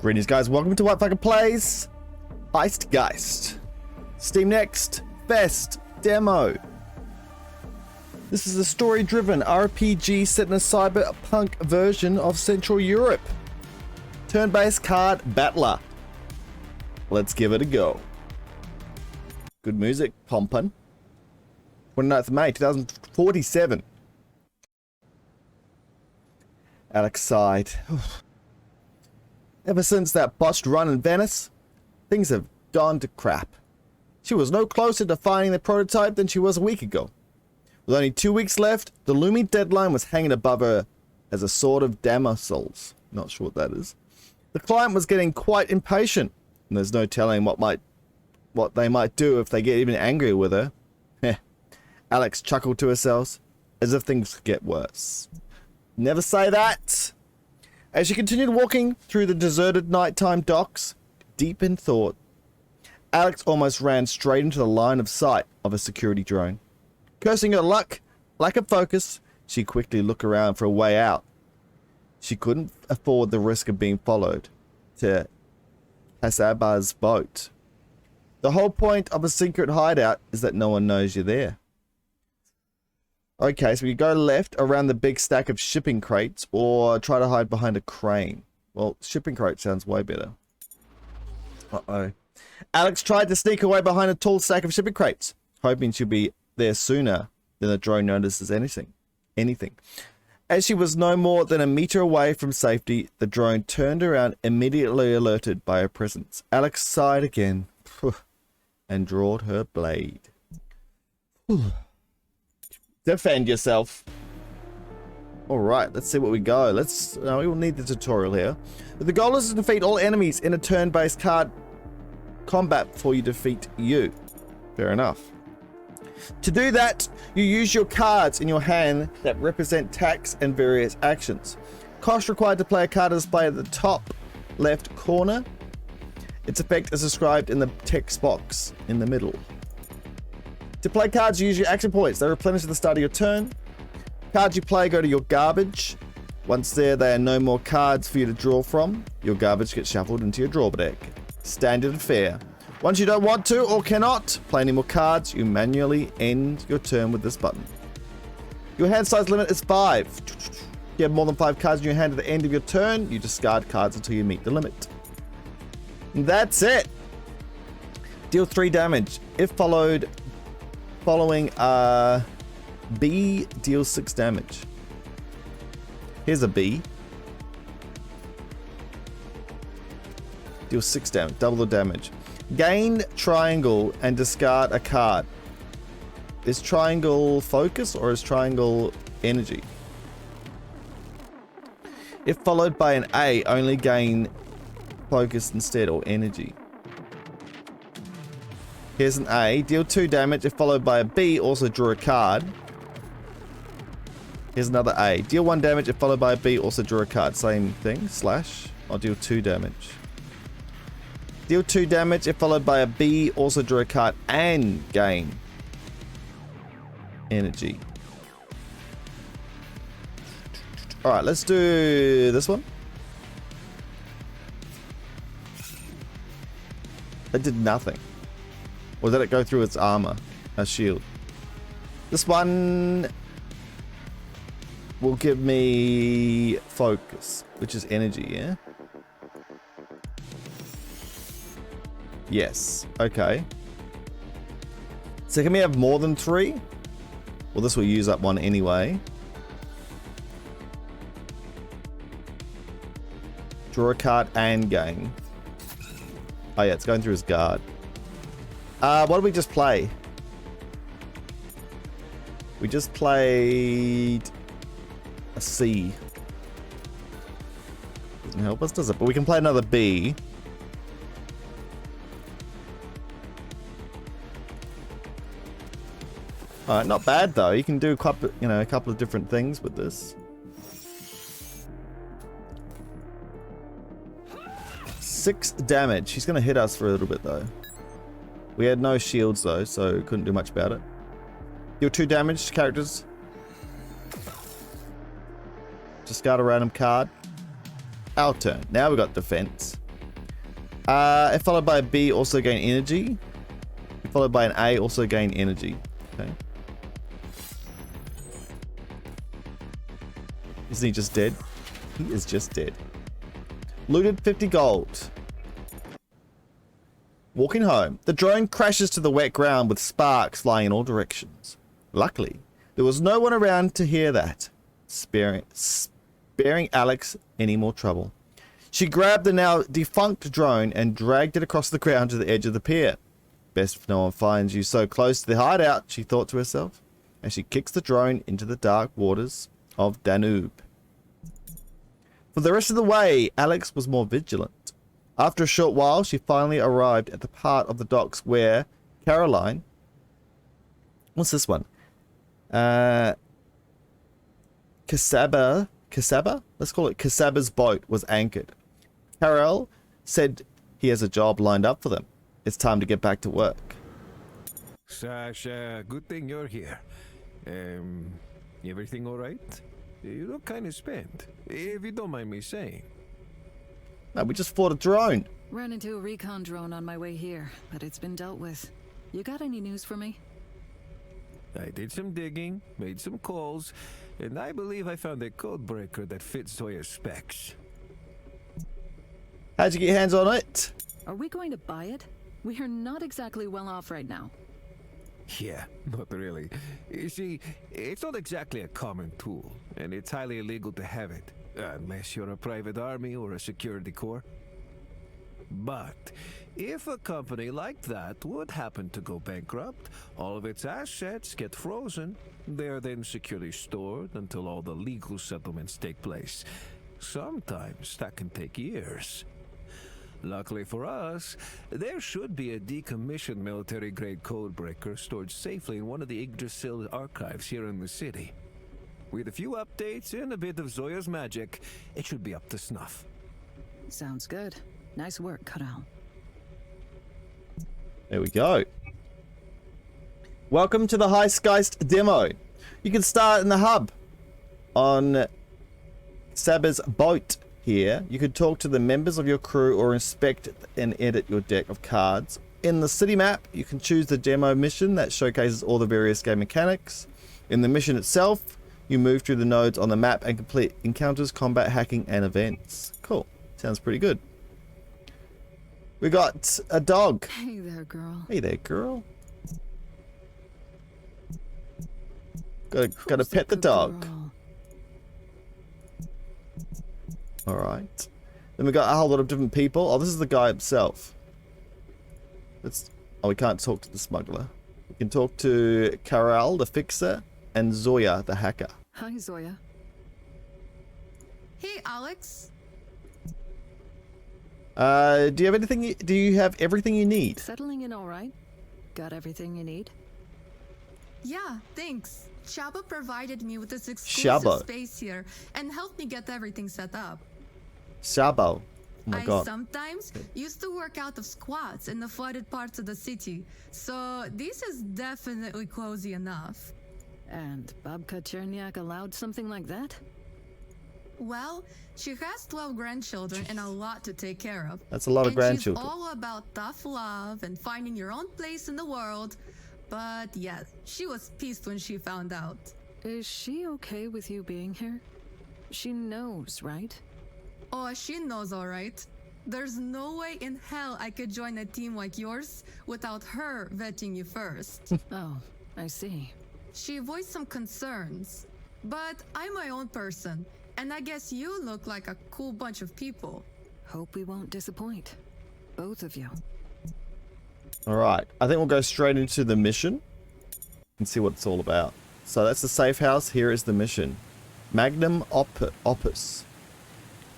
Greetings, guys. Welcome to WhiteFalcon Plays HeistGeist. Steam Next Best Demo. This is a story-driven RPG set in a cyberpunk version of Central Europe. Turn-based card battler. Let's give it a go. Good music, Pompon. 29th of May, 2047. Alex sighed. Ever since that botched run in Venice, things have gone to crap. She was no closer to finding the prototype than she was a week ago. With only 2 weeks left, the looming deadline was hanging above her as a sword of Damocles. Not sure what that is. The client was getting quite impatient, and there's no telling what they might do if they get even angrier with her. Heh. Alex chuckled to herself, as if things could get worse. Never say that! As she continued walking through the deserted nighttime docks, deep in thought, Alex almost ran straight into the line of sight of a security drone. Cursing her lack of focus, she quickly looked around for a way out. She couldn't afford the risk of being followed to Hasaba's boat. The whole point of a secret hideout is that no one knows you're there. Okay, so we go left around the big stack of shipping crates or try to hide behind a crane. Well, shipping crate sounds way better. Uh-oh. Alex tried to sneak away behind a tall stack of shipping crates, hoping she'd be there sooner than the drone notices anything. As she was no more than a meter away from safety, the drone turned around, immediately alerted by her presence. Alex sighed again and drawed her blade. Defend yourself. Alright, let's see what we go. We will need the tutorial here. The goal is to defeat all enemies in a turn-based card combat before you defeat you. Fair enough. To do that, you use your cards in your hand that represent attacks and various actions. Cost required to play a card is displayed at the top left corner. Its effect is described in the text box in the middle. To play cards, you use your action points. They replenish at the start of your turn. Cards you play go to your garbage. Once there are no more cards for you to draw from. Your garbage gets shuffled into your draw deck. Standard and fair. Once you don't want to or cannot play any more cards, you manually end your turn with this button. Your hand size limit is 5. If you have more than 5 cards in your hand at the end of your turn, you discard cards until you meet the limit. And that's it. Deal 3 damage. If following B deals 6 damage. Here's a B. Deals 6 damage, double the damage. Gain triangle and discard a card. Is triangle focus or is triangle energy? If followed by an A, only gain focus instead or energy. Here's an A. Deal 2 damage if followed by a B. Also draw a card. Here's another A. Deal 1 damage if followed by a B. Also draw a card. Same thing. Slash. I'll deal 2 damage. Deal 2 damage if followed by a B. Also draw a card and gain energy. Alright, let's do this one. It did nothing. Or did it go through its armor? A shield. This one will give me focus, which is energy, yeah? Yes. Okay. So can we have more than 3? Well, this will use up 1 anyway. Draw a card and gain. Oh yeah, it's going through his guard. What did we just play? We just played a C. Doesn't help us, does it? But we can play another B. Alright, not bad though. You can do a couple of different things with this. 6 damage. She's gonna hit us for a little bit though. We had no shields though, so couldn't do much about it. Deal 2 damage to characters. Discard a random card. Our turn. Now we got defense. If followed by a B, also gain energy. If followed by an A, also gain energy. Okay. Isn't he just dead? He is just dead. Looted 50 gold. Walking home, the drone crashes to the wet ground with sparks flying in all directions. Luckily, there was no one around to hear that, sparing Alex any more trouble. She grabbed the now defunct drone and dragged it across the ground to the edge of the pier. Best if no one finds you so close to the hideout, she thought to herself, as she kicks the drone into the dark waters of Danube. For the rest of the way, Alex was more vigilant. After a short while, she finally arrived at the part of the docks where Caroline... What's this one? Casaba? Let's call it Casaba's boat was anchored. Carol said he has a job lined up for them. It's time to get back to work. Sasha, good thing you're here. Everything all right? You look kind of spent, if you don't mind me saying. No, we just fought a drone. Ran into a recon drone on my way here, but it's been dealt with. You got any news for me? I did some digging, made some calls, and I believe I found a code breaker that fits Zoya's specs. How'd you get your hands on it? Are we going to buy it? We are not exactly well off right now. Yeah, not really. You see, it's not exactly a common tool, and it's highly illegal to have it, unless you're a private army or a security corps. But if a company like that would happen to go bankrupt, all of its assets get frozen. They are then securely stored until all the legal settlements take place. Sometimes that can take years. Luckily for us, there should be a decommissioned military-grade codebreaker stored safely in one of the Yggdrasil archives here in the city. With a few updates and a bit of Zoya's magic, it should be up to snuff. Sounds good. Nice work, Karal. There we go. Welcome to the HeistGeist demo. You can start in the hub on Saba's boat. Here, you can talk to the members of your crew or inspect and edit your deck of cards. In the city map, you can choose the demo mission that showcases all the various game mechanics. In the mission itself, you move through the nodes on the map and complete encounters, combat, hacking, and events. Cool. Sounds pretty good. We got a dog. Hey there, girl. Hey there, girl. Gotta pet the dog. Girl? Alright. Then we got a whole lot of different people. Oh, this is the guy himself. Oh, we can't talk to the smuggler. We can talk to Karal, the fixer, and Zoya, the hacker. Hi, Zoya. Hey, Alex. Do you have anything? Do you have everything you need? Settling in all right? Got everything you need? Yeah, thanks. Shaba provided me with this exclusive space here and helped me get everything set up. Shabo. Oh my god. I sometimes used to work out of squats in the flooded parts of the city, so this is definitely cozy enough. And Babka Cherniak allowed something like that? Well, she has 12 grandchildren and a lot to take care of. That's a lot of grandchildren. She's all about tough love and finding your own place in the world. But yeah, she was pissed when she found out. Is she okay with you being here? She knows, right? Oh, she knows all right. There's no way in hell I could join a team like yours without her vetting you first. Oh, I see. She voiced some concerns, but I'm my own person, and I guess you look like a cool bunch of people. Hope we won't disappoint. Both of you. Alright, I think we'll go straight into the mission and see what it's all about. So that's the safe house, here is the mission. Magnum Opus.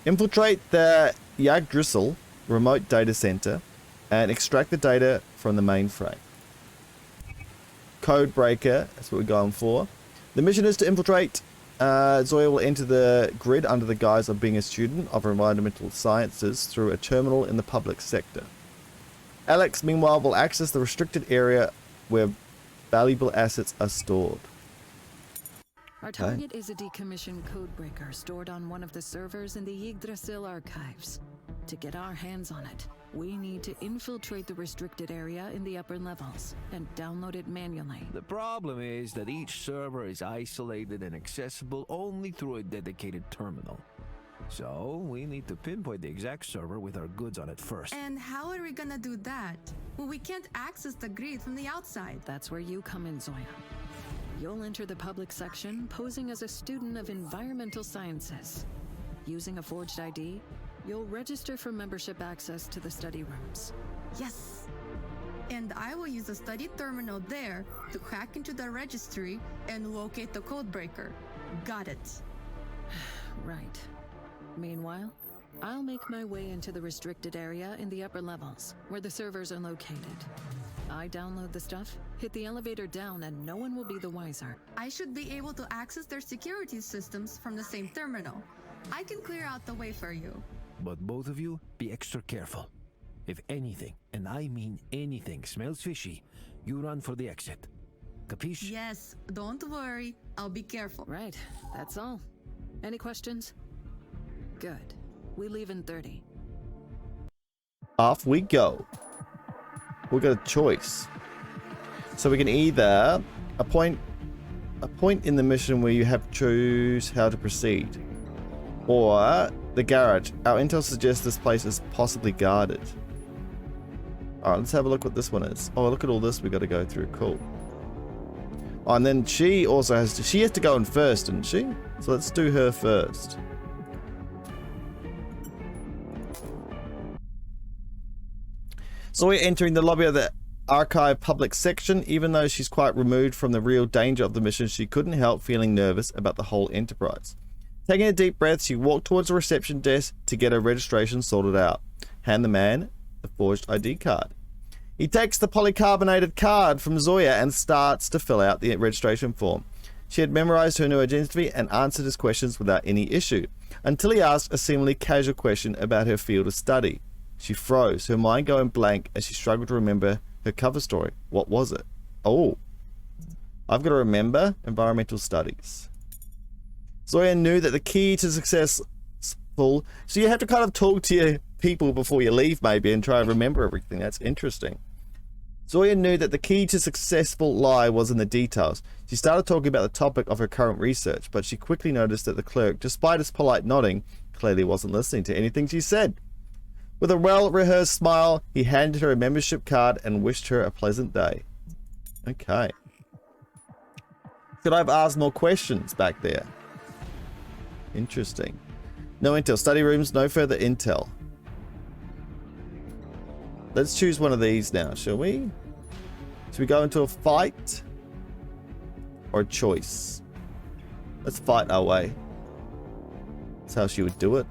Infiltrate the Yggdrasil remote data center and extract the data from the mainframe. Code breaker, that's what we're going for. The mission is to infiltrate. Zoya will enter the grid under the guise of being a student of environmental sciences through a terminal in the public sector. Alex, meanwhile, will access the restricted area where valuable assets are stored. Our target is a decommissioned codebreaker stored on one of the servers in the Yggdrasil archives. To get our hands on it, We need to infiltrate the restricted area in the upper levels and download it manually. The problem is that each server is isolated and accessible only through a dedicated terminal. So, we need to pinpoint the exact server with our goods on it first. And how are we gonna do that? Well, we can't access the grid from the outside. That's where you come in, Zoya. You'll enter the public section posing as a student of environmental sciences. Using a forged ID, you'll register for membership access to the study rooms. Yes. And I will use the study terminal there to hack into the registry and locate the codebreaker. Got it. Right. Meanwhile, I'll make my way into the restricted area in the upper levels, where the servers are located. I download the stuff, hit the elevator down, and no one will be the wiser. I should be able to access their security systems from the same terminal. I can clear out the way for you. But both of you, be extra careful. If anything, and I mean anything, smells fishy, you run for the exit. Capiche? Yes, don't worry. I'll be careful. Right, that's all. Any questions? Good. We leave in 30. Off we go. We got a choice. So we can either a point in the mission where you have to choose how to proceed, or the garage. Our intel suggests this place is possibly guarded. Alright, let's have a look what this one is. Oh, look at all this we got to go through. Cool. Oh, and then she also has to go in first, didn't she? So let's do her first. So we're entering the lobby of the archive public section. Even though she's quite removed from the real danger of the mission, she couldn't help feeling nervous about the whole enterprise. Taking a deep breath, she walked towards the reception desk to get her registration sorted out. Hand the man the forged ID card. He takes the polycarbonated card from Zoya and starts to fill out the registration form. She had memorized her new identity and answered his questions without any issue, until he asked a seemingly casual question about her field of study. She froze, her mind going blank as she struggled to remember her cover story. What was it? Oh, I've got to remember environmental studies. Zoya knew that the key to successful, so you have to kind of talk to your people before you leave maybe and try and remember everything. That's interesting. Zoya knew that the key to successful lie was in the details. She started talking about the topic of her current research, but she quickly noticed that the clerk, despite his polite nodding, clearly wasn't listening to anything she said. With a well-rehearsed smile, he handed her a membership card and wished her a pleasant day. Okay. Could I have asked more questions back there? Interesting. No intel. Study rooms, no further intel. Let's choose one of these now, shall we? Should we go into a fight? Or a choice? Let's fight our way. That's how she would do it.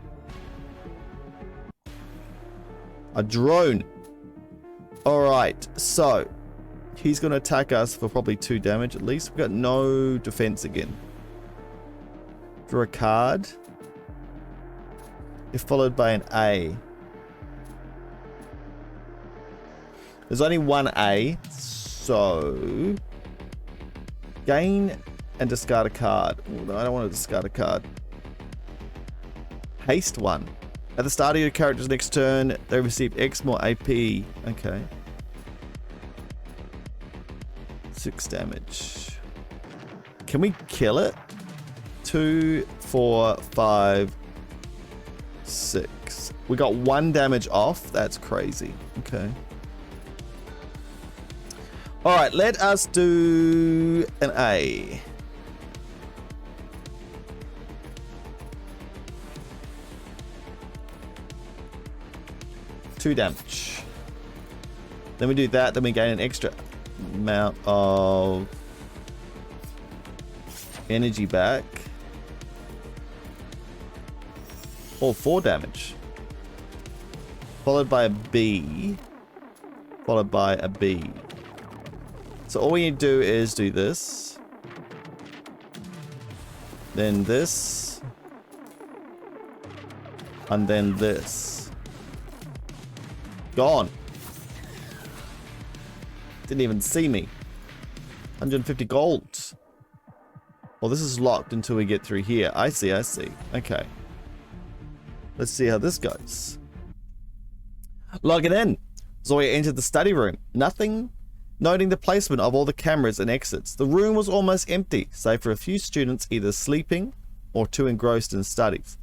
A drone. Alright, so he's going to attack us for probably 2 damage at least. We've got no defense again. Draw a card. If followed by an A. There's only one A, so gain and discard a card. Oh, no, I don't want to discard a card. Haste 1. At the start of your character's next turn, they receive X more AP. Okay. 6 damage. Can we kill it? 2, 4, 5, 6. We got 1 damage off. That's crazy. Okay. Alright, let us do an A. Two damage. Then we do that, then we gain an extra amount of energy back. Or 4 damage. Followed by a B. Followed by a B. So all we need to do is do this. Then this. And then this. Gone. Didn't even see me. 150 gold. Well, this is locked until we get through here. I see. Okay. Let's see how this goes. Logging in, Zoya entered the study room. Nothing. Noting the placement of all the cameras and exits. The room was almost empty, save for a few students either sleeping or too engrossed in studies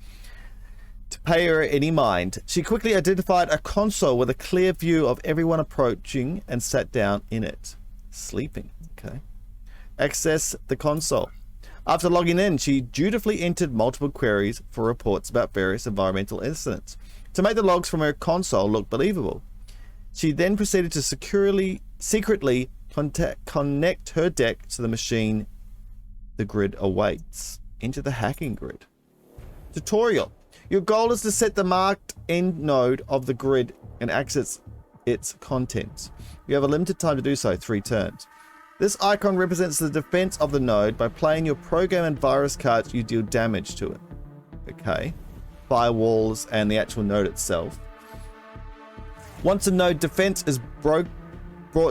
to pay her any mind. She quickly identified a console with a clear view of everyone approaching and sat down in it. Sleeping. Okay. Access the console. After logging in, she dutifully entered multiple queries for reports about various environmental incidents to make the logs from her console look believable. She then proceeded to secretly connect her deck to the machine the grid awaits. Enter the hacking grid. Tutorial. Your goal is to set the marked end node of the grid and access its contents. You have a limited time to do so, 3 turns. This icon represents the defense of the node. By playing your program and virus cards, you deal damage to it. Okay. Firewalls and the actual node itself. Once a node defense is brought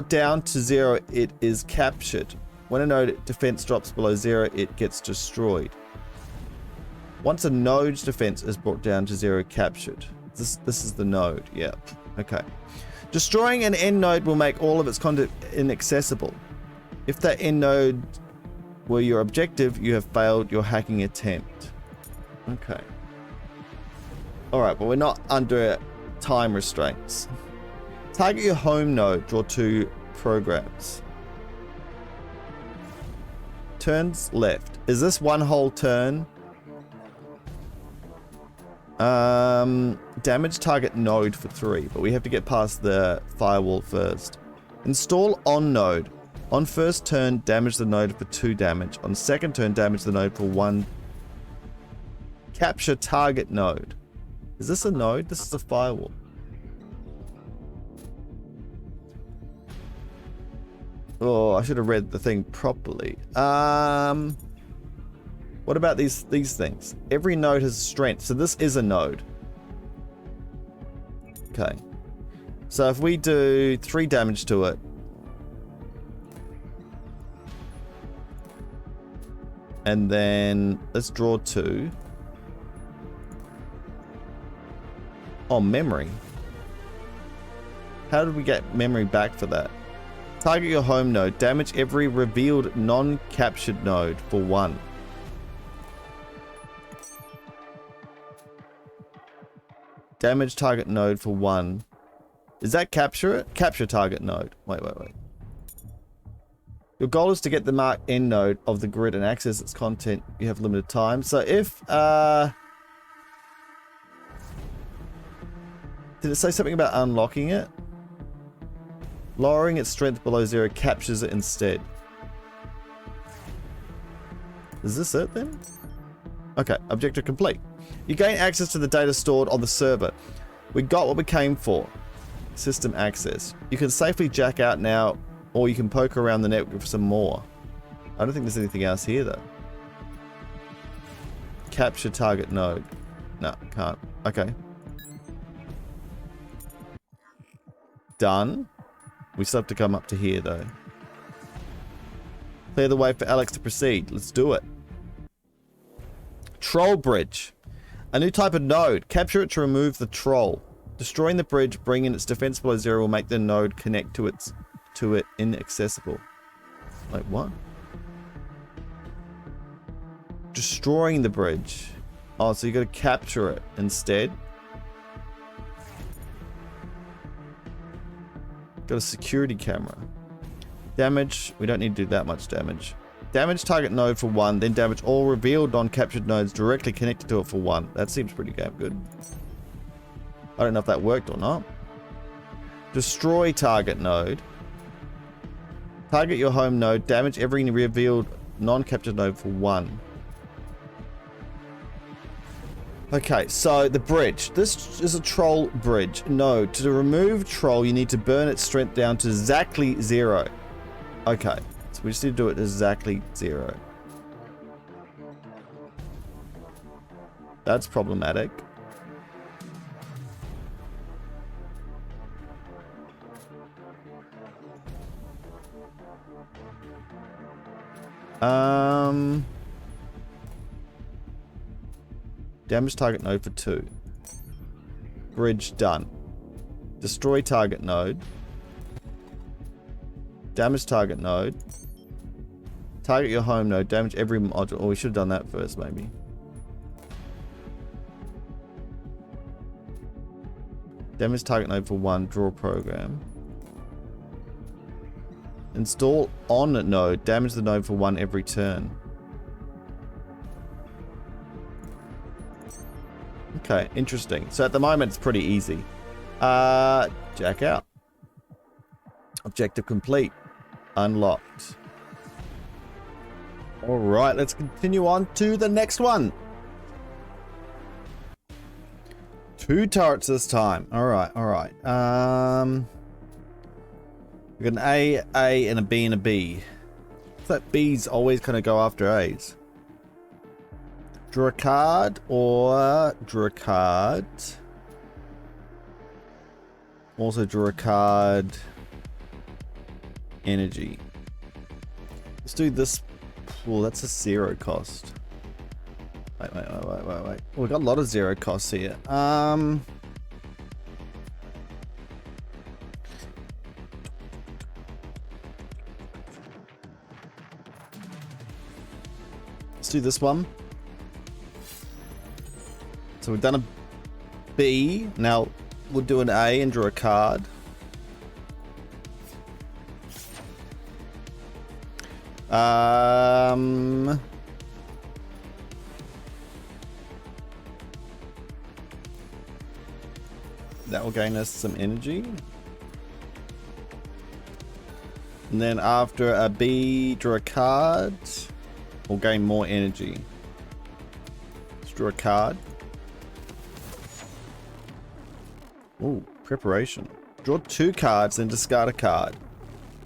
down to 0, it is captured. When a node defense drops below 0, it gets destroyed. Once a node's defense is brought down to 0, captured. This is the node, yeah. Okay. Destroying an end node will make all of its content inaccessible. If that end node were your objective, you have failed your hacking attempt. Okay. Alright, but we're not under time restraints. Target your home node, draw 2 programs. Turns left. Is this one whole turn? Damage target node for 3, but we have to get past the firewall first. Install on node. On first turn, damage the node for 2 damage. On second turn, damage the node for 1. Capture target node. Is this a node? This is a firewall. Oh, I should have read the thing properly. What about these things? Every node has strength, so this is a node. Okay. So if we do 3 damage to it, and then let's draw 2. Oh, memory. How did we get memory back for that? Target your home node. Damage every revealed non-captured node for 1. Damage target node for 1. Does that capture it? Capture target node. Wait. Your goal is to get the marked end node of the grid and access its content. You have limited time. So if... did it say something about unlocking it? Lowering its strength below 0 captures it instead. Is this it then? Okay, objective complete. You gain access to the data stored on the server. We got what we came for. System access. You can safely jack out now, or you can poke around the network for some more. I don't think there's anything else here though. Capture target node. No, can't. Okay. Done. We still have to come up to here though. Clear the way for Alex to proceed. Let's do it. Troll bridge. A new type of node. Capture it to remove the troll. Destroying the bridge, bringing its defense below 0 will make the node connect to it inaccessible. Like what? Destroying the bridge. Oh, so you got to capture it instead. Got a security camera. Damage. We don't need to do that much damage. Damage target node for 1, then damage all revealed non-captured nodes directly connected to it for 1. That seems pretty damn good. I don't know if that worked or not. Destroy target node. Target your home node. Damage every revealed non-captured node for 1. Okay, so the bridge. This is a troll bridge. No, to remove troll, you need to burn its strength down to exactly 0. Okay, so we just need to do it exactly 0. That's problematic. Damage target node for 2. Bridge done. Destroy target node. Damage target node. Target your home node. Damage every module. Oh, we should have done that first, maybe. Damage target node for 1. Draw program. Install on node. Damage the node for 1 every turn. Okay, interesting. So at the moment, it's pretty easy. Jack out. Objective complete. Unlocked. Alright, let's continue on to the next one. 2 turrets this time. Alright, alright. We've got an A, and a B, and a B. It's like B's always kind of go after A's. Draw a card, or draw a card. Also draw a card. Energy. Let's do this. Well, that's a 0 cost. Wait. Oh, we've got a lot of 0 costs here. Let's do this one. So we've done a B. Now we'll do an A and draw a card. That will gain us some energy. And then after a B, draw a card. We'll gain more energy. Let's draw a card. Ooh, preparation. Draw 2 cards, then discard a card.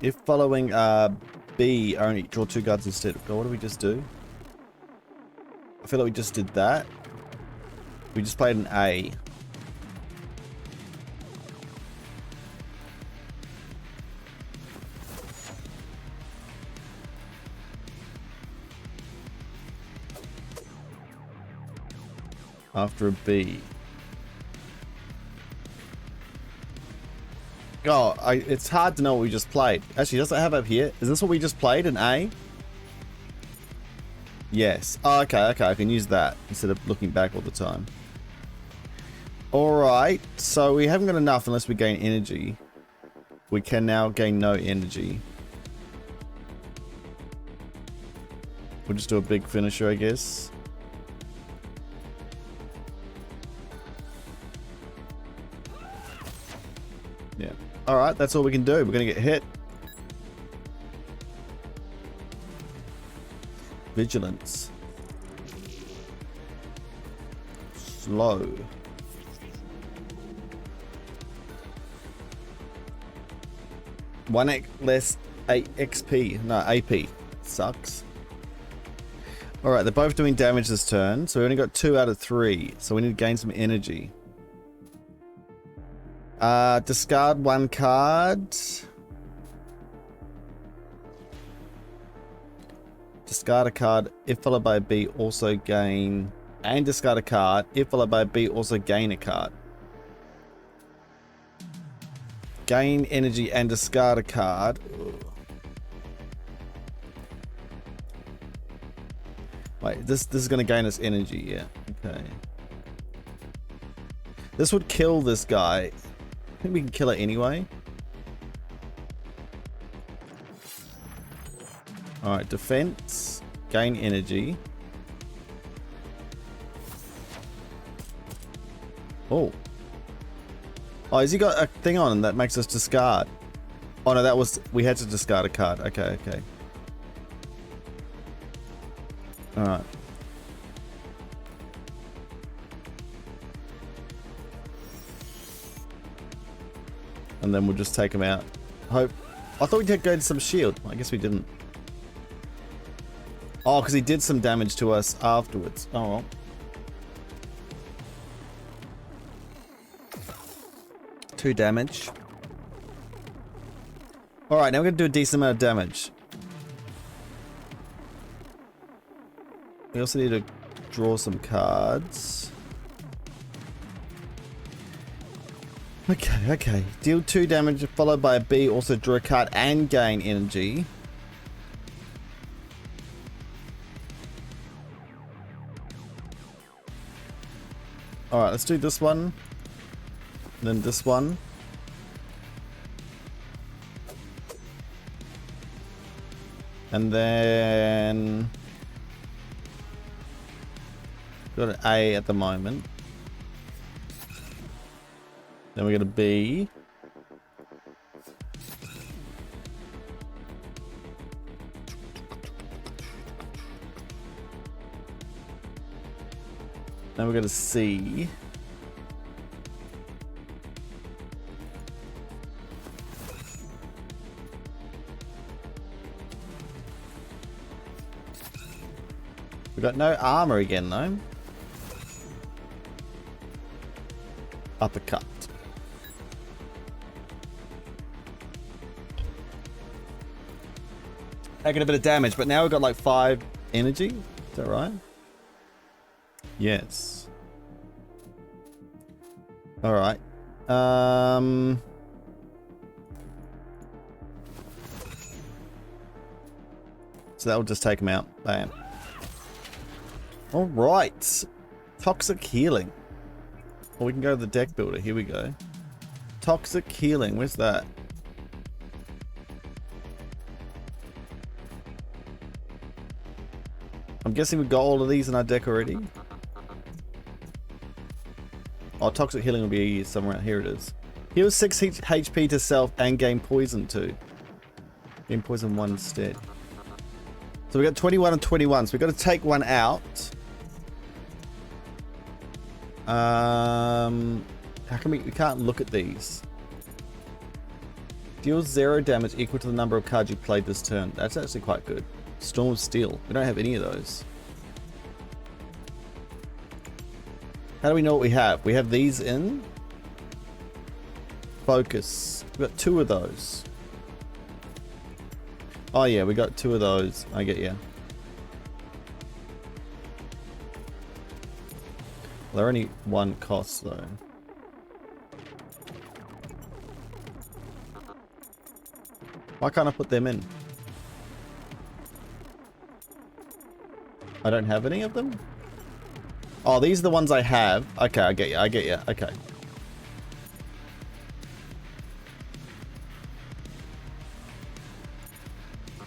If following B, only draw 2 cards instead. God, what did we just do? I feel like we just did that. We just played an A. After a B. Oh, it's hard to know what we just played. Actually, does it have up here? Is this what we just played, an A? Yes. Oh, okay, I can use that instead of looking back all the time. Alright, so we haven't got enough unless we gain energy. We can now gain no energy. We'll just do a big finisher, I guess. Yeah. Alright, that's all we can do. We're going to get hit. Vigilance. Slow. 1 less 8 XP. No, AP. Sucks. Alright, they're both doing damage this turn. So we only got 2 out of 3. So we need to gain some energy. Discard 1 card. Discard a card. If followed by a B, also gain. And discard a card. If followed by a B, also gain a card. Gain energy and discard a card. Ugh. Wait, this is going to gain us energy, yeah. Okay. This would kill this guy. I think we can kill it anyway. Alright, defense. Gain energy. Oh. Oh, has he got a thing on him that makes us discard? Oh no, that was... We had to discard a card. Okay, okay. Alright. And then we'll just take him out. Hope. I thought we did go to some shield. I guess we didn't. Oh, because he did some damage to us afterwards. Oh well. Two damage. Alright, now we're going to do a decent amount of damage. We also need to draw some cards. Okay. Deal 2 damage followed by a B. Also draw a card and gain energy. Alright, let's do this one. Then this one. And then... got an A at the moment. Then we got a B. Then we got a C. We got no armor again though. Uppercut. Taking a bit of damage, but now we've got like 5 energy. Is that right? Yes. Alright. So that will just take him out. Bam. Alright. Toxic healing. Well, we can go to the deck builder. Here we go. Toxic healing. Where's that? I'm guessing we've got all of these in our deck already. Oh, toxic healing will be somewhere. Here it is. Heal 6 HP to self and gain poison too. Gain poison 1 instead. So we got 21 and 21. So we've got to take one out. How can we can't look at these. Deals 0 damage equal to the number of cards you played this turn. That's actually quite good. Storm of Steel. We don't have any of those. How do we know what we have? We have these in. Focus. We've got 2 of those. Oh yeah, we got 2 of those. I get you. They're only 1 cost though. Why can't I put them in? I don't have any of them? Oh, these are the ones I have. Okay, I get you. Okay.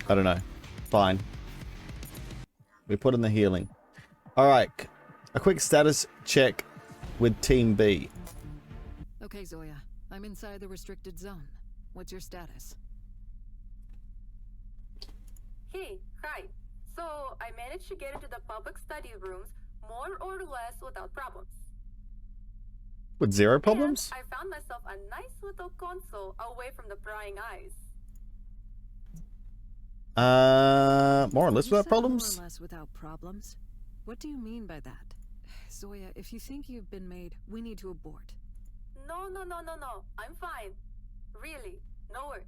I don't know. Fine. We put in the healing. Alright. A quick status check with Team B. Okay, Zoya. I'm inside the restricted zone. What's your status? Hey, hi. So, I managed to get into the public study rooms more or less without problems. With 0 problems? And I found myself a nice little console away from the prying eyes. More or less You without said problems? More or less without problems? What do you mean by that? Zoya, if you think you've been made, we need to abort. No. I'm fine. Really, no worries.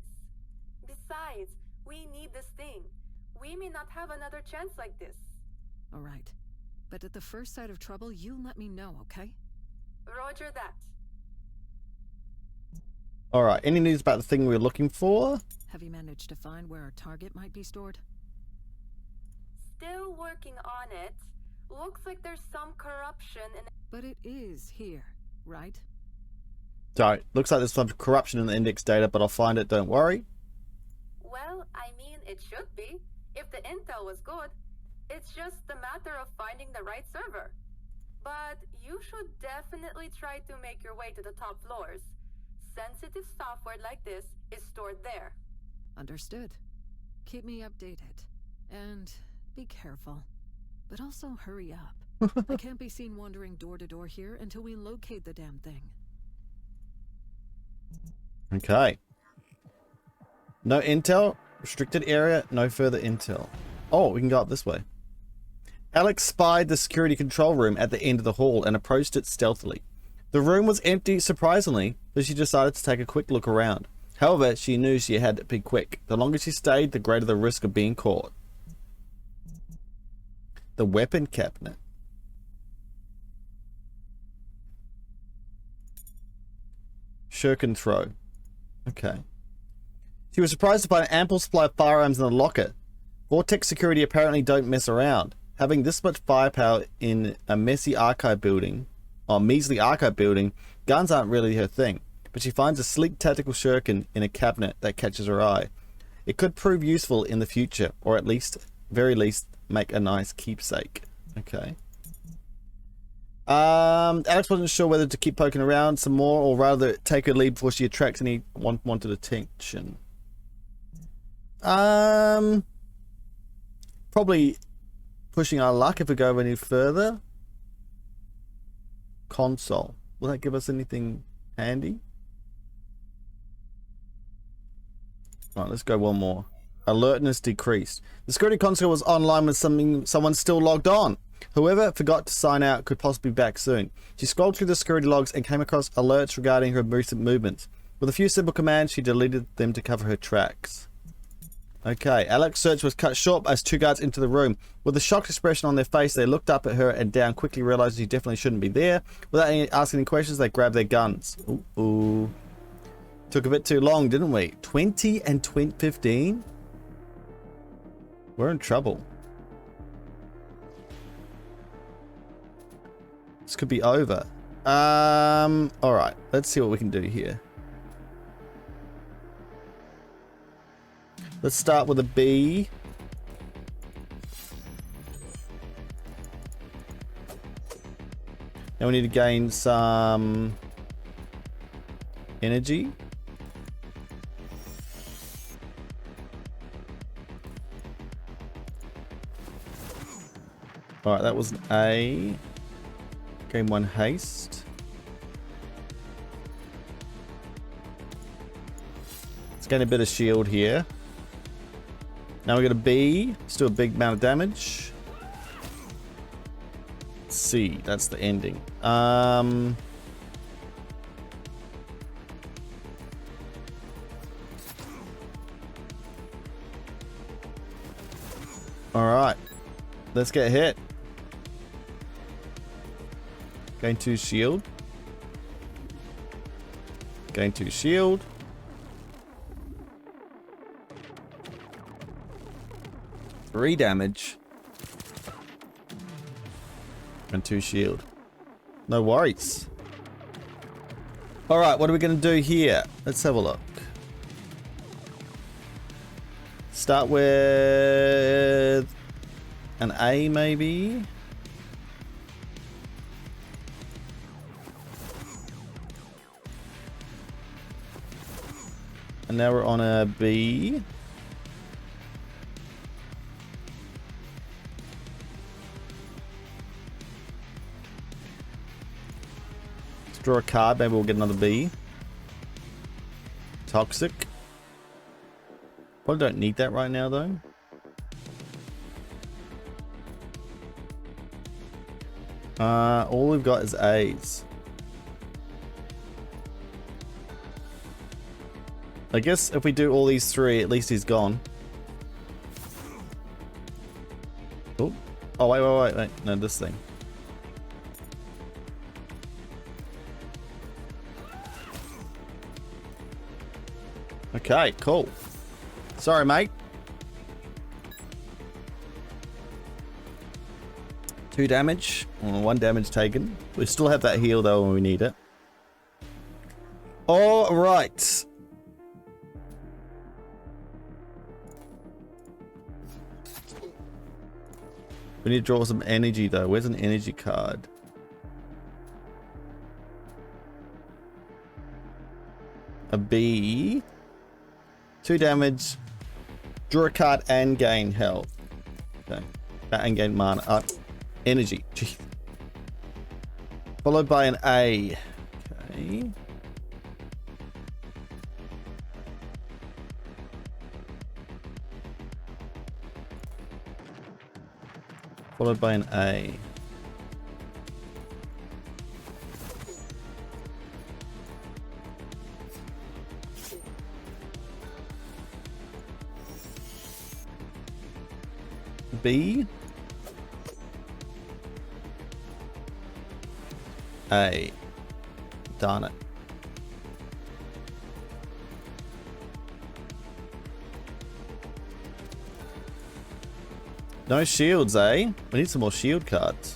Besides, we need this thing. We may not have another chance like this. All right. But at the first sight of trouble, you let me know, okay? Roger that. Alright, any news about the thing we're looking for? Have you managed to find where our target might be stored? Still working on it. Looks like there's some corruption in... But it is here, right? Sorry, looks like there's some corruption in the index data, but I'll find it, don't worry. Well, I mean, it should be. If the intel was good. It's just a matter of finding the right server. But you should definitely try to make your way to the top floors. Sensitive software like this is stored there. Understood. Keep me updated. And be careful. But also hurry up. I can't be seen wandering door to door here until we locate the damn thing. Okay. No intel. Restricted area. No further intel. Oh, we can go up this way. Alex spied the security control room at the end of the hall and approached it stealthily. The room was empty, surprisingly, so she decided to take a quick look around. However, she knew she had to be quick. The longer she stayed, the greater the risk of being caught. The weapon cabinet. Shuriken throw. Okay. She was surprised to find an ample supply of firearms in the locker. Vortex security apparently don't mess around. Having this much firepower in a measly archive building, guns aren't really her thing. But she finds a sleek tactical shuriken in a cabinet that catches her eye. It could prove useful in the future, or at least, very least, make a nice keepsake. Okay. Alex wasn't sure whether to keep poking around some more, or rather take her lead before she attracts any wanted attention. Probably pushing our luck if we go any further. Console. Will that give us anything handy? Right, let's go one more. Alertness decreased. The security console was online with someone still logged on. Whoever forgot to sign out could possibly be back soon. She scrolled through the security logs and came across alerts regarding her recent movements. With a few simple commands, she deleted them to cover her tracks. Okay, Alex's search was cut short as two guards entered the room. With a shocked expression on their face, they looked up at her and down, quickly realized she definitely shouldn't be there. Without asking any questions, they grabbed their guns. Ooh. Took a bit too long, didn't we? 20 and 15? We're in trouble. This could be over. Alright, let's see what we can do here. Let's start with a B. Now we need to gain some energy. Alright, that was an A. Gain 1 haste. Let's gain a bit of shield here. Now we got a B. Still a big amount of damage. C. That's the ending. Alright. Let's get hit. Gain 2 shield. Gain 2 shield. Three damage. And 2 shield. No worries. Alright, what are we going to do here? Let's have a look. Start with an A maybe. And now we're on a B. Let's draw a card. Maybe we'll get another B. Toxic. Probably don't need that right now though. All we've got is A's. I guess if we do all these 3, at least he's gone. Oh, wait. No, this thing. Okay, cool. Sorry, mate. 2 damage. 1 damage taken. We still have that heal though when we need it. All right. We need to draw some energy though. Where's an energy card? A B. 2 damage. Draw a card and gain health. Okay. And gain mana. Energy. Jeez. Followed by an A. Okay. Followed by an A. B. A. Darn it. No shields, eh? We need some more shield cards.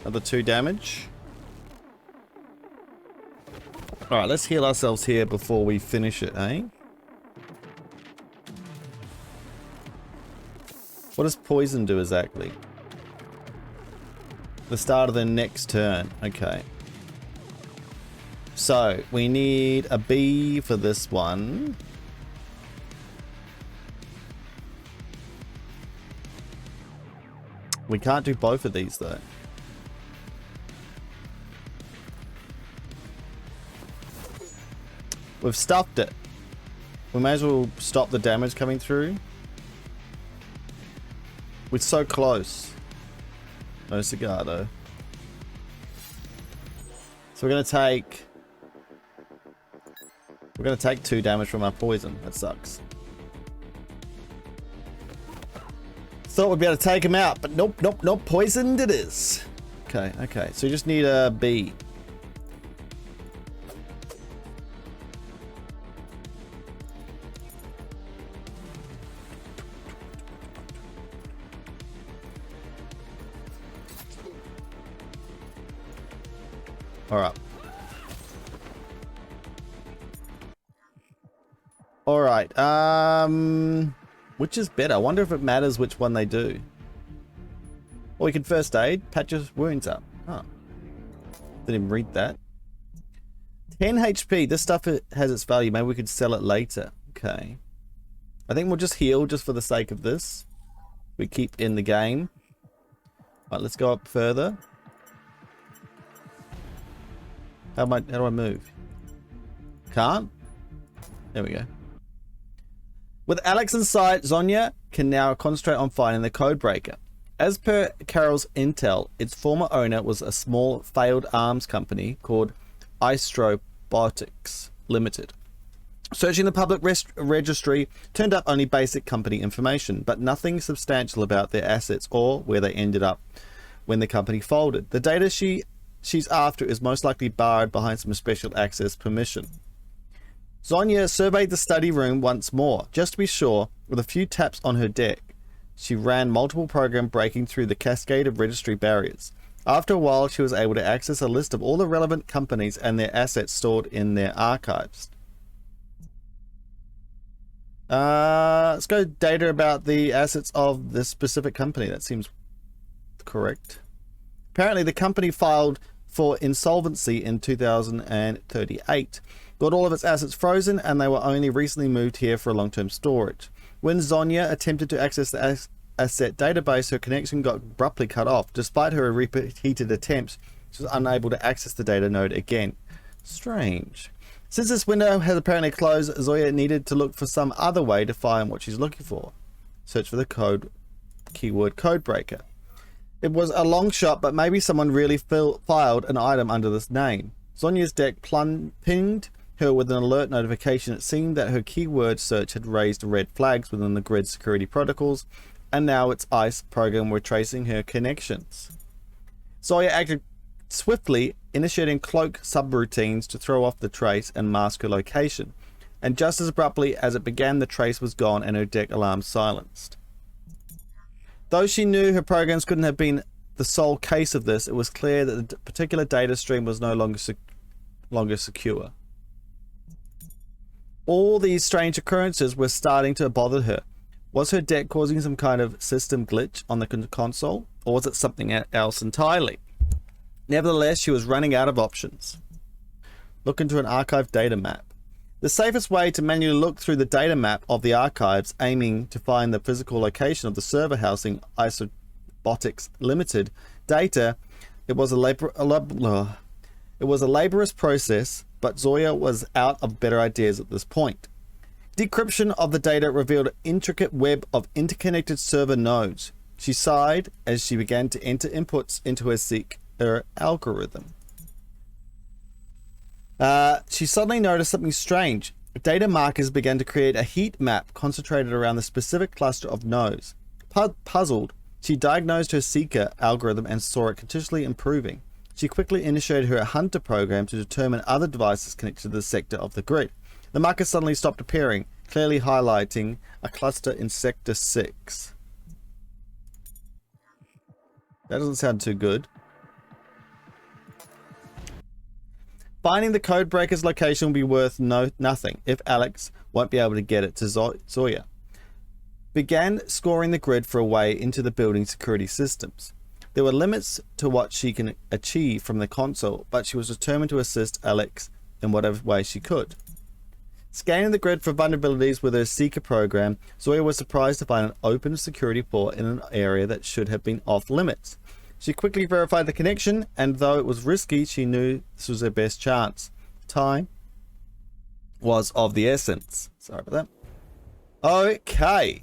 Another 2 damage. Alright, let's heal ourselves here before we finish it, eh? What does poison do exactly? The start of the next turn. Okay. So, we need a B for this one. We can't do both of these though. We've stuffed it. We may as well stop the damage coming through. We're so close. No cigar though. So we're gonna take 2 damage from our poison. That sucks. Thought we'd be able to take him out, but nope, nope, nope. Poisoned it is. Okay, okay. So you just need a B. Alright. Alright, which is better? I wonder if it matters which one they do. Or we can first aid, patch your wounds up. Oh. Didn't even read that. 10 HP. This stuff has its value. Maybe we could sell it later. Okay. I think we'll just heal just for the sake of this. We keep in the game. Alright, let's go up further. How do I move? Can't? There we go. With Alex inside, Zonya can now concentrate on finding the codebreaker. As per Carol's intel, its former owner was a small failed arms company called Robotics Limited. Searching the public registry turned up only basic company information, but nothing substantial about their assets or where they ended up when the company folded. The data she's after is most likely barred behind some special access permission. Zonya surveyed the study room once more, just to be sure. With a few taps on her deck, she ran multiple programs breaking through the cascade of registry barriers. After a while, she was able to access a list of all the relevant companies and their assets stored in their archives. Let's go data about the assets of this specific company. That seems correct. Apparently, the company filed for insolvency in 2038. Got all of its assets frozen, and they were only recently moved here for long-term storage. When Zonya attempted to access the asset database, her connection got abruptly cut off. Despite her repeated attempts, she was unable to access the data node again. Strange. Since this window has apparently closed, Zoya needed to look for some other way to find what she's looking for. Search for the keyword codebreaker. It was a long shot, but maybe someone really filed an item under this name. Zonya's deck pinged her with an alert notification. It seemed that her keyword search had raised red flags within the grid security protocols, and now its ICE program were tracing her connections. Zoya acted swiftly, initiating cloak subroutines to throw off the trace and mask her location, and just as abruptly as it began, the trace was gone and her deck alarm silenced. Though she knew her programs couldn't have been the sole case of this, it was clear that the particular data stream was no longer secure. All these strange occurrences were starting to bother her. Was her deck causing some kind of system glitch on the console, or was it something else entirely? Nevertheless, she was running out of options. Look into an archive data map. The safest way to manually look through the data map of the archives, aiming to find the physical location of the server housing Robotics Limited data, it was a laborious process, but Zoya was out of better ideas at this point. Decryption of the data revealed an intricate web of interconnected server nodes. She sighed as she began to enter inputs into her algorithm. She suddenly noticed something strange. Data markers began to create a heat map concentrated around the specific cluster of nodes. Puzzled, she diagnosed her seeker algorithm and saw it continuously improving. She quickly initiated her hunter program to determine other devices connected to the sector of the grid. The markers suddenly stopped appearing, clearly highlighting a cluster in Sector 6. That doesn't sound too good. Finding the codebreaker's location will be worth nothing if Alex won't be able to get it to Zoya. Began scoring the grid for a way into the building security systems. There were limits to what she can achieve from the console, but she was determined to assist Alex in whatever way she could. Scanning the grid for vulnerabilities with her Seeker program, Zoya was surprised to find an open security port in an area that should have been off limits. She quickly verified the connection, and though it was risky, she knew this was her best chance. Time was of the essence. Sorry about that. Okay.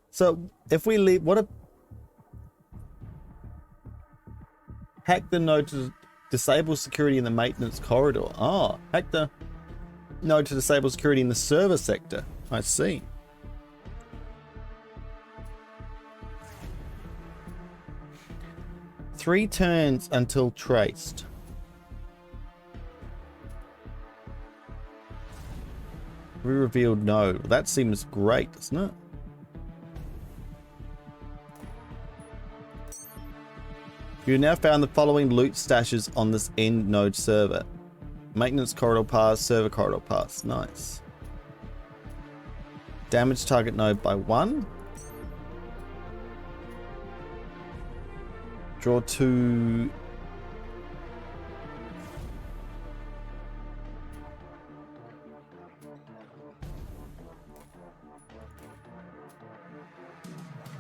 So, if we leave... Hack the node to disable security in the maintenance corridor. Oh, hack the node to disable security in the server sector. I see. Three turns until traced. Re-revealed node. That seems great, doesn't it? You now found the following loot stashes on this end node server. Maintenance corridor pass, server corridor pass. Nice. Damage target node by 1. Draw 2.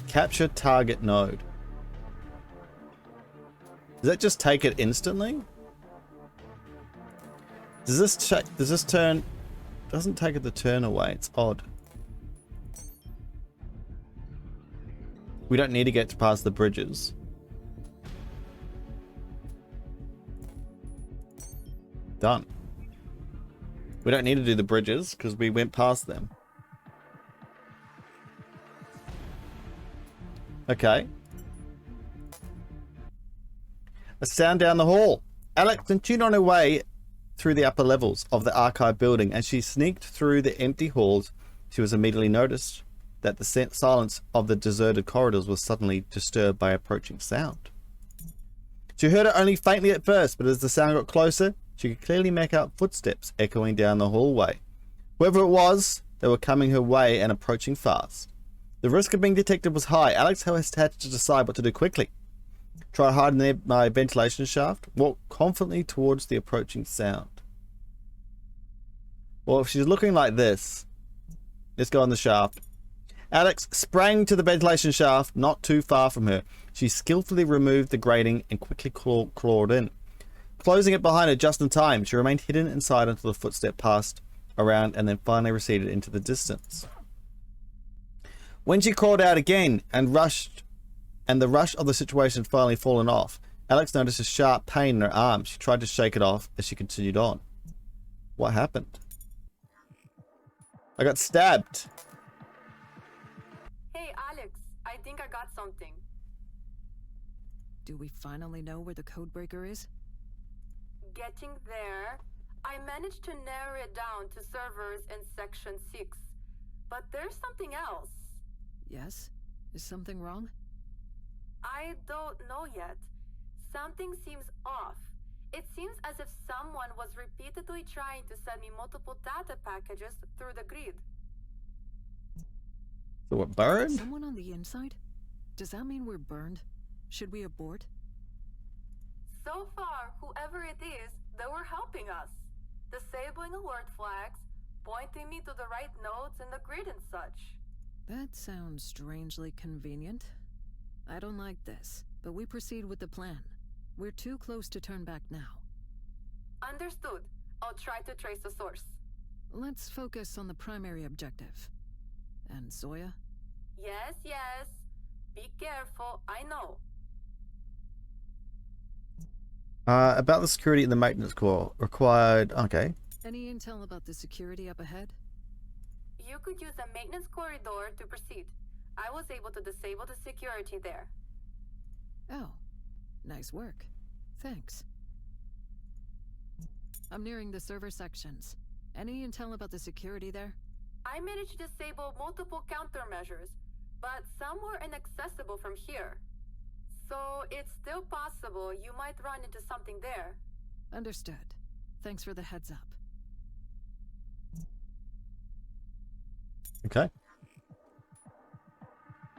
Capture target node. Does that just take it instantly? Does this turn... Doesn't take it the turn away. It's odd. We don't need to get past the bridges. Done. We don't need to do the bridges because we went past them. Okay. A sound down the hall. Alex continued on her way through the upper levels of the archive building. As she sneaked through the empty halls, she was immediately noticed that the silence of the deserted corridors was suddenly disturbed by approaching sound. She heard it only faintly at first, but as the sound got closer, she could clearly make out footsteps echoing down the hallway. Whoever it was, they were coming her way and approaching fast. The risk of being detected was high. Alex had to decide what to do quickly. Try hard in my ventilation shaft. Walk confidently towards the approaching sound. Well, if she's looking like this, let's go on the shaft. Alex sprang to the ventilation shaft, not too far from her. She skillfully removed the grating and quickly clawed in. Closing it behind her just in time, she remained hidden inside until the footstep passed around and then finally receded into the distance. When she crawled out again and the rush of the situation had finally fallen off, Alex noticed a sharp pain in her arm. She tried to shake it off as she continued on. What happened? I got stabbed. Hey, Alex, I think I got something. Do we finally know where the codebreaker is? Getting there. I managed to narrow it down to servers in Section 6. But there's something else. Yes? Is something wrong? I don't know yet. Something seems off. It seems as if someone was repeatedly trying to send me multiple data packages through the grid. So what, burned? Someone on the inside? Does that mean we're burned? Should we abort? So far, whoever it is, they were helping us. Disabling alert flags, pointing me to the right nodes in the grid and such. That sounds strangely convenient. I don't like this, but we proceed with the plan. We're too close to turn back now. Understood. I'll try to trace the source. Let's focus on the primary objective. And Zoya? Yes, yes. Be careful, I know. About the security in the maintenance core. Required... Okay. Any intel about the security up ahead? You could use the maintenance corridor to proceed. I was able to disable the security there. Oh. Nice work. Thanks. I'm nearing the server sections. Any intel about the security there? I managed to disable multiple countermeasures, but some were inaccessible from here. So it's still possible you might run into something there. Understood. Thanks for the heads up. Okay.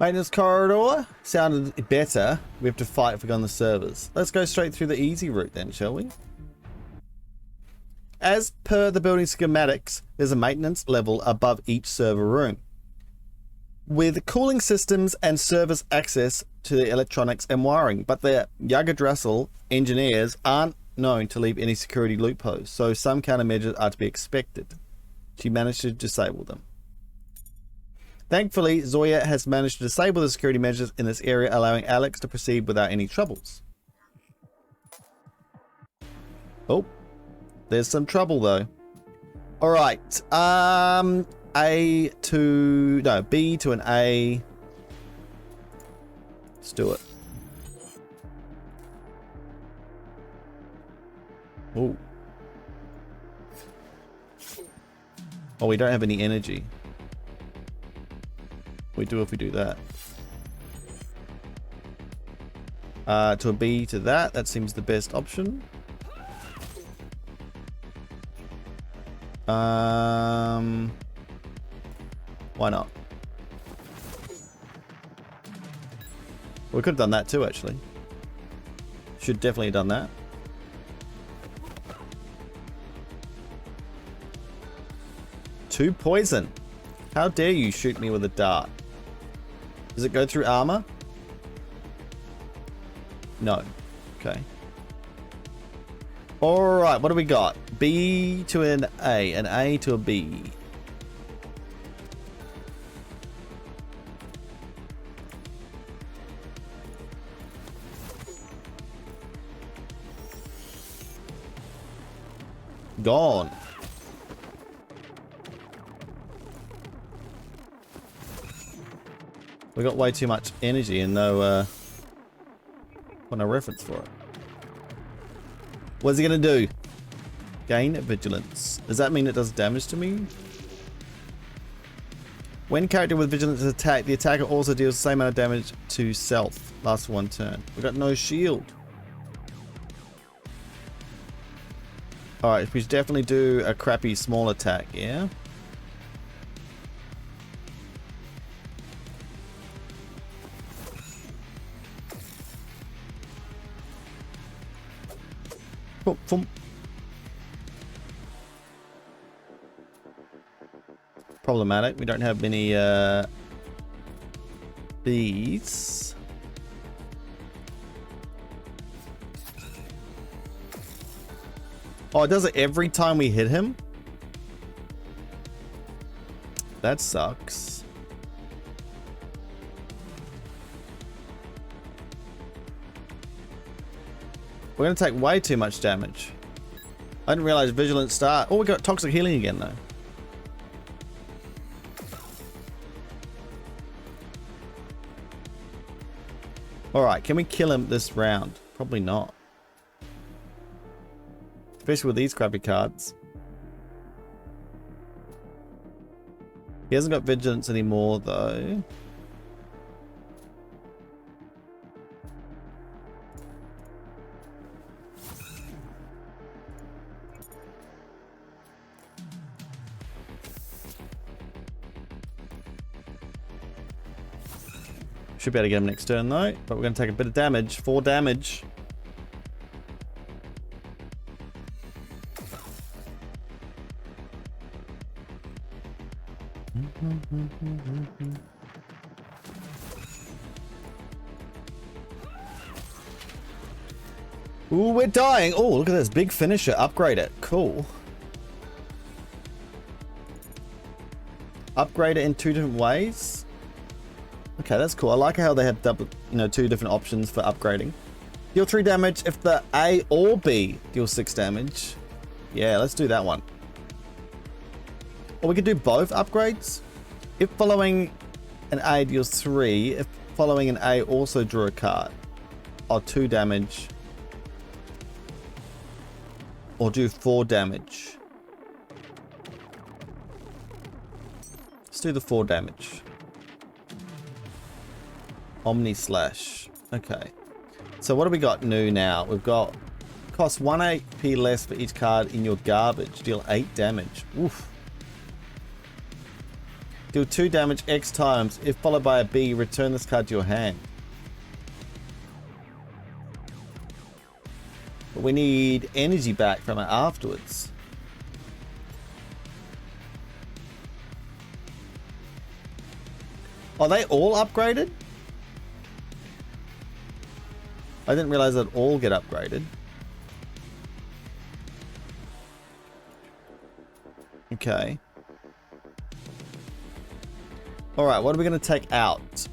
Maintenance corridor sounded better. We have to fight if we go on the servers. Let's go straight through the easy route then, shall we? As per the building schematics, there's a maintenance level above each server room, with cooling systems and service access to the electronics and wiring, but the Yggdrasil engineers aren't known to leave any security loopholes, so some countermeasures are to be expected. She managed to disable them. Thankfully, Zoya has managed to disable the security measures in this area, allowing Alex to proceed without any troubles. Oh, there's some trouble though. All right, B to an A. Let's do it. Oh. Oh, we don't have any energy. We do if we do that. To a B to that. That seems the best option. Why not? We could have done that too, actually. Should definitely have done that. Two poison. How dare you shoot me with a dart? Does it go through armor? No. Okay. Alright, what do we got? B to an A to a B. Gone. We got way too much energy and no reference for it. What's he gonna do? Gain vigilance. Does that mean it does damage to me? When character with vigilance is attacked, the attacker also deals the same amount of damage to self. Lasts one turn. We got no shield. Alright, we should definitely do a crappy small attack, yeah? Oh, thump. Problematic. We don't have many bees. Oh, it does it every time we hit him? That sucks. We're going to take way too much damage. I didn't realize vigilance start. Oh, we got toxic healing again though. Alright, can we kill him this round? Probably not. Especially with these crappy cards. He hasn't got vigilance anymore though. Should be able to get him next turn though, but we're going to take a bit of damage. 4 damage. Ooh, we're dying. Oh, look at this big finisher. Upgrade it. Cool. Upgrade it in 2 different ways. Okay, that's cool. I like how they have double, 2 different options for upgrading. Deal 3 damage if the A or B deals 6 damage. Yeah, let's do that one. Or we could do both upgrades. If following an A deals 3, if following an A also drew a card. Or 2 damage. Or do 4 damage. do the 4 damage. Omni Slash. Okay. So what do we got new now? We've got cost 1 AP less for each card in your garbage. Deal 8 damage. Oof. Deal 2 damage X times. If followed by a B, return this card to your hand. But we need energy back from it afterwards. Are they all upgraded? I didn't realize that all get upgraded. Okay. Alright, what are we going to take out?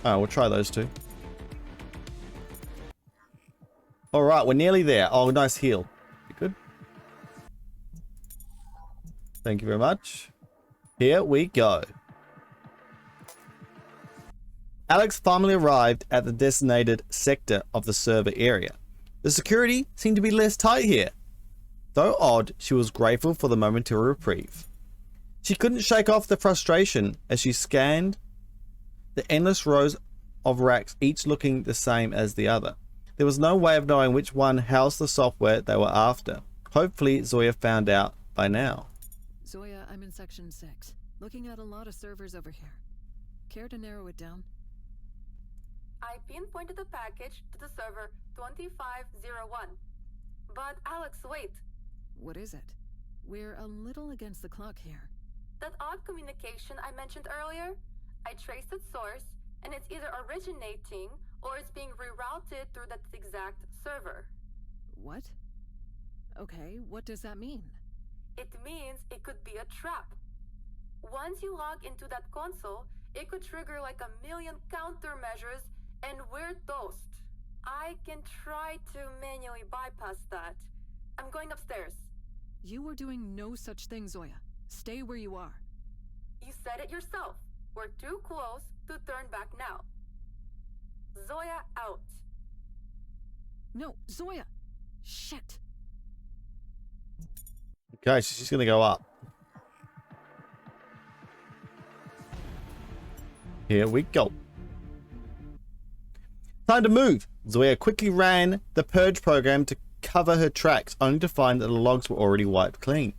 Oh, we'll try those two. Alright, we're nearly there. Oh, nice heal. Good. Thank you very much. Here we go. Alex finally arrived at the designated sector of the server area. The security seemed to be less tight here. Though odd, she was grateful for the momentary reprieve. She couldn't shake off the frustration as she scanned the endless rows of racks, each looking the same as the other. There was no way of knowing which one housed the software they were after. Hopefully, Zoya found out by now. Zoya, I'm in section 6, looking at a lot of servers over here. Care to narrow it down? I pinpointed the package to the server 2501. But Alex, wait. What is it? We're a little against the clock here. That odd communication I mentioned earlier? I traced its source, and it's either originating or it's being rerouted through that exact server. What? Okay, what does that mean? It means it could be a trap. Once you log into that console, it could trigger like 1,000,000 countermeasures, and we're toast. I can try to manually bypass that. I'm going upstairs. You were doing no such thing, Zoya. Stay where you are. You said it yourself. We're too close to turn back now. Zoya out. No, Zoya! Shit! Okay, so she's going to go up. Here we go. Time to move. Zoya quickly ran the purge program to cover her tracks, only to find that the logs were already wiped clean.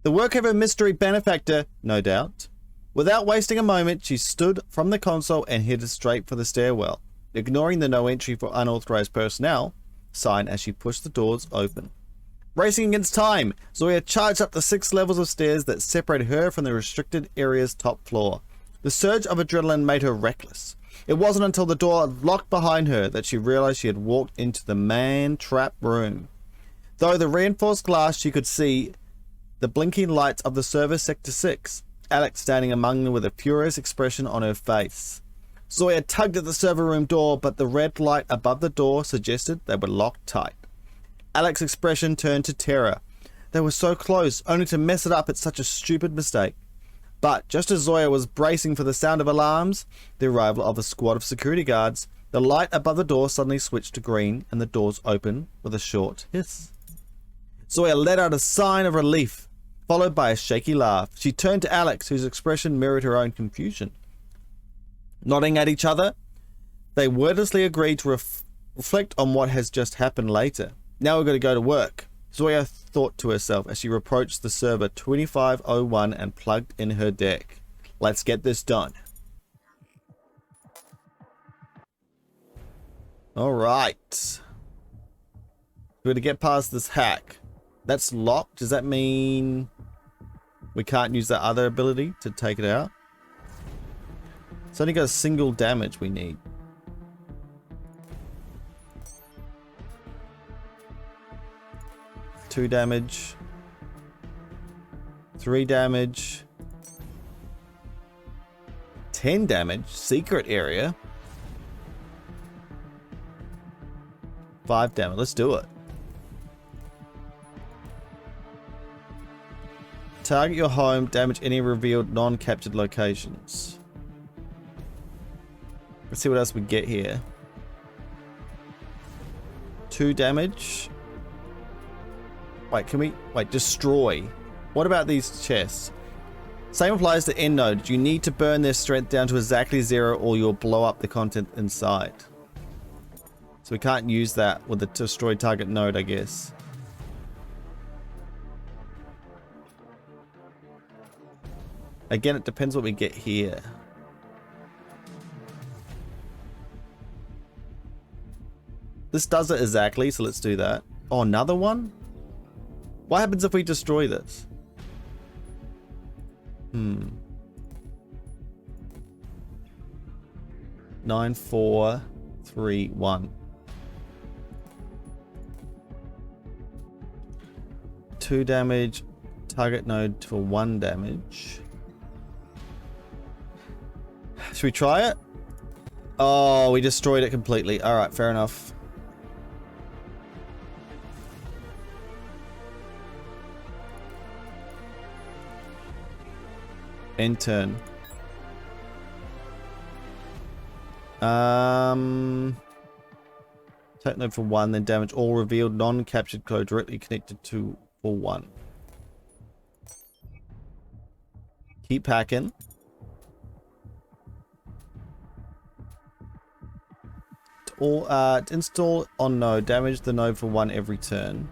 The work of her mystery benefactor, no doubt. Without wasting a moment, she stood from the console and headed straight for the stairwell, ignoring the no entry for unauthorized personnel sign as she pushed the doors open. Racing against time, Zoya charged up the 6 levels of stairs that separated her from the restricted area's top floor. The surge of adrenaline made her reckless. It wasn't until the door locked behind her that she realized she had walked into the man-trap room. Though the reinforced glass, she could see the blinking lights of the server Sector 6, Alex standing among them with a furious expression on her face. Zoya tugged at the server room door, but the red light above the door suggested they were locked tight. Alex's expression turned to terror. They were so close, only to mess it up at such a stupid mistake. But just as Zoya was bracing for the sound of alarms, the arrival of a squad of security guards, the light above the door suddenly switched to green and the doors opened with a short hiss. Zoya let out a sign of relief, followed by a shaky laugh. She turned to Alex, whose expression mirrored her own confusion. Nodding at each other, they wordlessly agreed to reflect on what has just happened later. Now we've got to go to work, Zoya thought to herself as she approached the server 2501 and plugged in her deck. Let's get this done. Alright. We're going to get past this hack. That's locked. Does that mean we can't use that other ability to take it out? It's only got a single damage we need. Two damage. 3 damage. 10 damage. Secret area. 5 damage. Let's do it. Target your home, damage any revealed non-captured locations. Let's see what else we get here. 2 damage. Wait, can we... Wait, destroy. What about these chests? Same applies to end nodes. You need to burn their strength down to exactly 0 or you'll blow up the content inside. So we can't use that with the destroy target node, I guess. Again, it depends what we get here. This does it exactly, so let's do that. Oh, another one? What happens if we destroy this? 9, 4, 3, 1. 2 damage. Target node for 1 damage. Should we try it? Oh, we destroyed it completely. Alright, fair enough. End turn. Take node for 1, then damage all revealed non-captured code directly connected to for 1. Keep packing. Or install on node, damage the node for 1 every turn.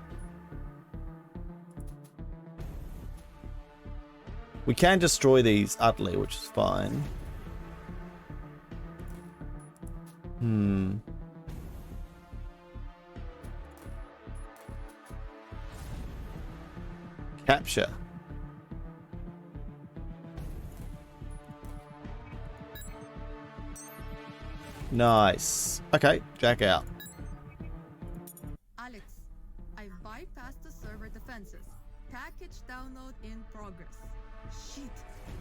We can destroy these utterly, which is fine. Capture. Nice. Okay, jack out. Alex, I've bypassed the server defenses. Package download in progress. Shit,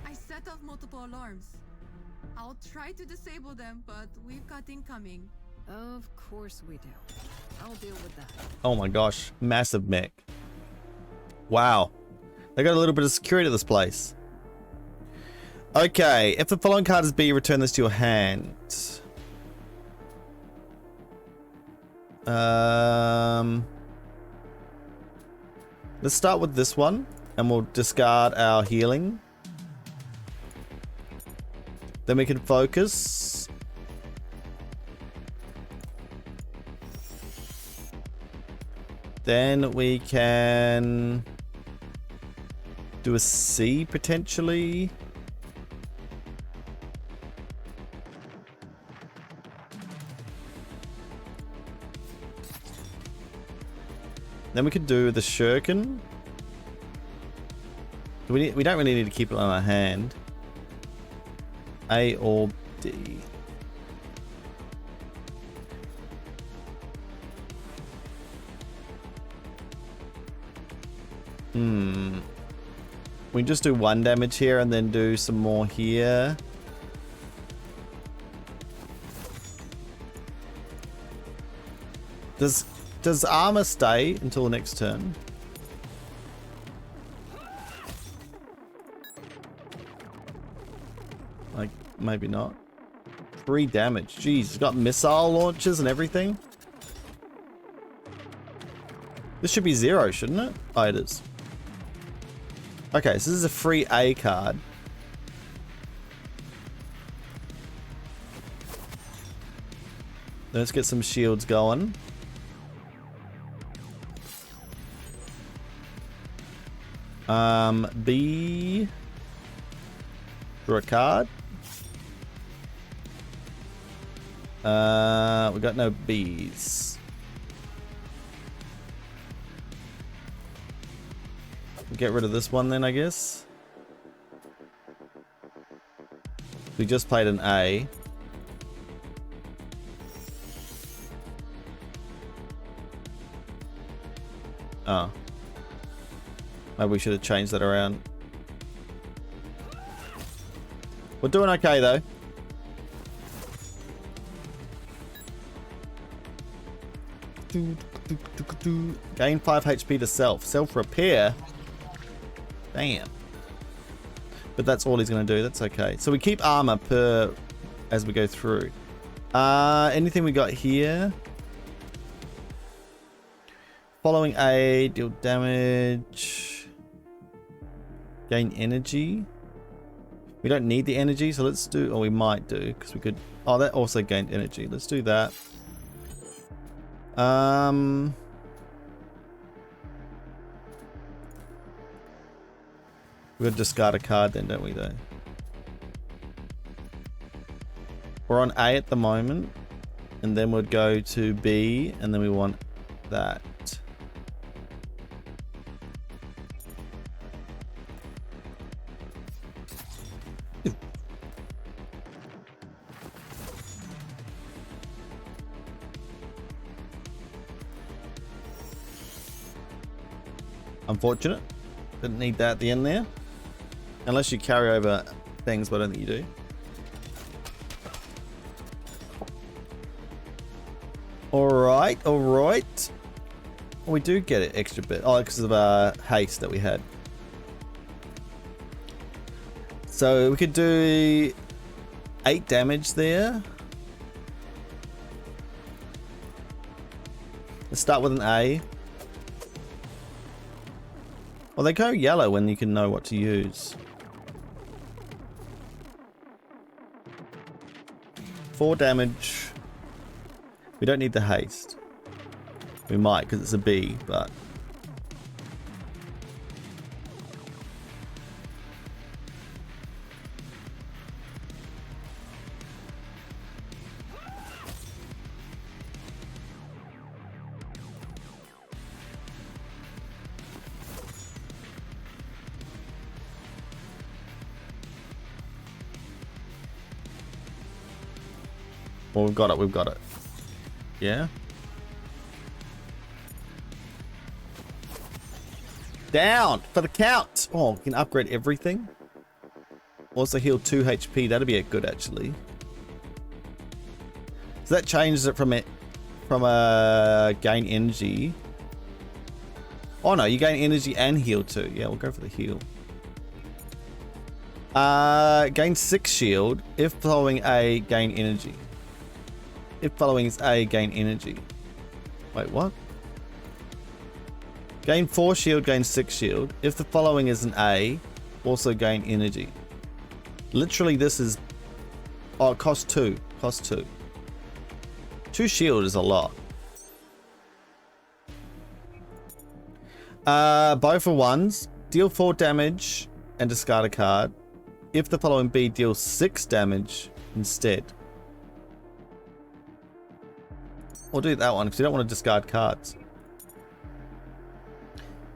I set off multiple alarms. I'll try to disable them, but we've got incoming. Of course we do. I'll deal with that. Oh my gosh, massive mech. Wow. They got a little bit of security to this place. Okay, if the following card is B, return this to your hand. Let's start with this one, and we'll discard our healing. Then we can focus. Then we can do a C potentially. Then we could do the shuriken. We don't really need to keep it on our hand. A or D. We can just do 1 damage here and then do some more here. Does armor stay until the next turn? Like, maybe not. 3 damage. Jeez, it's got missile launchers and everything. This should be 0, shouldn't it? Oh, it is. Okay, so this is a free A card. Let's get some shields going. B. Draw a card. We got no B's. Get rid of this one then, I guess. We just played an A. Oh. Maybe we should have changed that around. We're doing okay though. Gain 5 HP to self. Self repair. Damn. But that's all he's going to do. That's okay. So we keep armor per as we go through. Anything we got here? Following aid, deal damage, gain energy. We don't need the energy, so let's do, or we might do, because we could, oh, that also gained energy. Let's do that. We've got to discard a card then, don't we, though? We're on A at the moment, and then we'd go to B, and then we want that. Unfortunate. Didn't need that at the end there. Unless you carry over things, but I don't think you do. Alright, alright. We do get an extra bit. Oh, because of haste that we had. So we could do 8 damage there. Let's start with an A. Well, they go yellow when you can know what to use. 4 damage. We don't need the haste. We might because it's a B, but... Well, we've got it, we've got it. Yeah? Down for the count. Oh, we can upgrade everything. Also heal 2 HP. That'd be a good actually. So that changes it from gain energy. Oh no, you gain energy and heal too. Yeah, we'll go for the heal. Gain 6 shield if following A, gain energy. If following is A, gain energy. Wait, what? Gain 4 shield, gain 6 shield. If the following is an A, also gain energy. Literally, this is... Oh, it costs 2. Costs 2. 2 shield is a lot. Both are 1s. Deal 4 damage and discard a card. If the following B, deal 6 damage instead. We'll do that one because you don't want to discard cards.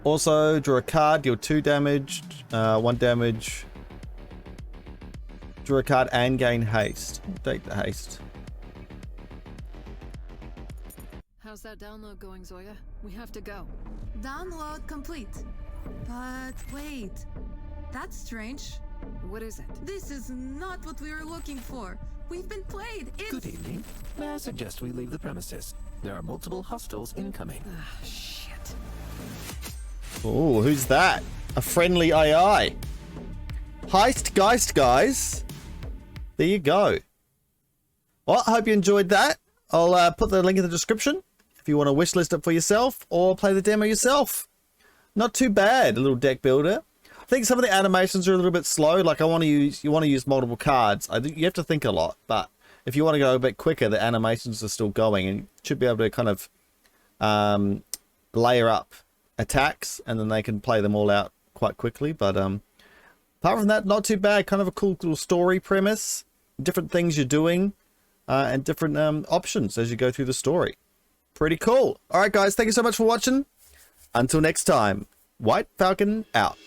Also, draw a card, deal 2 damage, 1 damage. Draw a card and gain haste. Take the haste. How's that download going, Zoya? We have to go. Download complete. But wait, that's strange. What is it? This is not what we were looking for. We've been played. It's... Good evening. May I suggest we leave the premises? There are multiple hostiles incoming. Ah, shit. Oh, who's that? A friendly AI. HeistGeist, guys. There you go. Well, I hope you enjoyed that. I'll put the link in the description if you want to wishlist it for yourself or play the demo yourself. Not too bad, a little deck builder. I think some of the animations are a little bit slow. Like you want to use multiple cards. I think you have to think a lot, but if you want to go a bit quicker, the animations are still going and you should be able to kind of layer up attacks and then they can play them all out quite quickly. But apart from that, not too bad. Kind of a cool little story premise, different things you're doing and different options as you go through the story. Pretty cool. All right, guys, thank you so much for watching. Until next time, WhiteFalcon out.